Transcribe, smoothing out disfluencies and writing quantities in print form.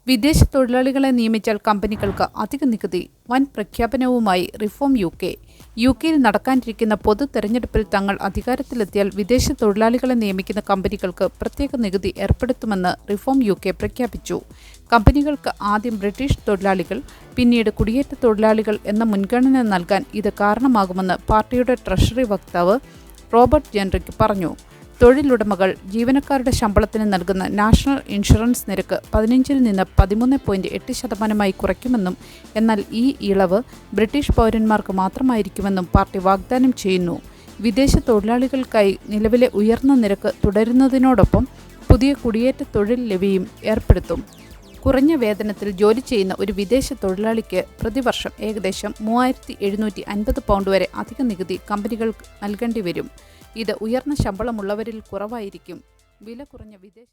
വിദേശ തൊഴിലാളികളെ നിയമിച്ചാൽ കമ്പനികൾക്ക് അധിക നികുതി. വൻ പ്രഖ്യാപനവുമായി റിഫോം UK. യിൽ നടക്കാനിരിക്കുന്ന പൊതു തെരഞ്ഞെടുപ്പിൽ തങ്ങൾ അധികാരത്തിലെത്തിയാൽ വിദേശ തൊഴിലാളികളെ നിയമിക്കുന്ന കമ്പനികൾക്ക് പ്രത്യേക നികുതി ഏർപ്പെടുത്തുമെന്ന് റിഫോം UK പ്രഖ്യാപിച്ചു. കമ്പനികൾക്ക് ആദ്യം ബ്രിട്ടീഷ് തൊഴിലാളികൾ, പിന്നീട് കുടിയേറ്റ തൊഴിലാളികൾ എന്ന മുൻഗണന നൽകാൻ ഇത് കാരണമാകുമെന്ന് പാർട്ടിയുടെ ട്രഷറി വക്താവ് റോബർട്ട് ജെൻറിക് പറഞ്ഞു. തൊഴിലുടമകൾ ജീവനക്കാരുടെ ശമ്പളത്തിന് നൽകുന്ന നാഷണൽ ഇൻഷുറൻസ് നിരക്ക് 15-ൽ നിന്ന് 13.8% കുറയ്ക്കുമെന്നും എന്നാൽ ഈ ഇളവ് ബ്രിട്ടീഷ് പൗരന്മാർക്ക് മാത്രമായിരിക്കുമെന്നും പാർട്ടി വാഗ്ദാനം ചെയ്യുന്നു. വിദേശ തൊഴിലാളികൾക്കായി നിലവിലെ ഉയർന്ന നിരക്ക് തുടരുന്നതിനോടൊപ്പം പുതിയ കുടിയേറ്റ തൊഴിൽ ലെവിയും ഏർപ്പെടുത്തും. കുറഞ്ഞ വേതനത്തിൽ ജോലി ചെയ്യുന്ന ഒരു വിദേശ തൊഴിലാളിക്ക് പ്രതിവർഷം ഏകദേശം £3,750 വരെ അധിക നികുതി കമ്പനികൾ നൽകേണ്ടി വരും. ഇത് ഉയർന്ന ശമ്പളമുള്ളവരിൽ കുറവായിരിക്കും. വില കുറഞ്ഞ വിദേശ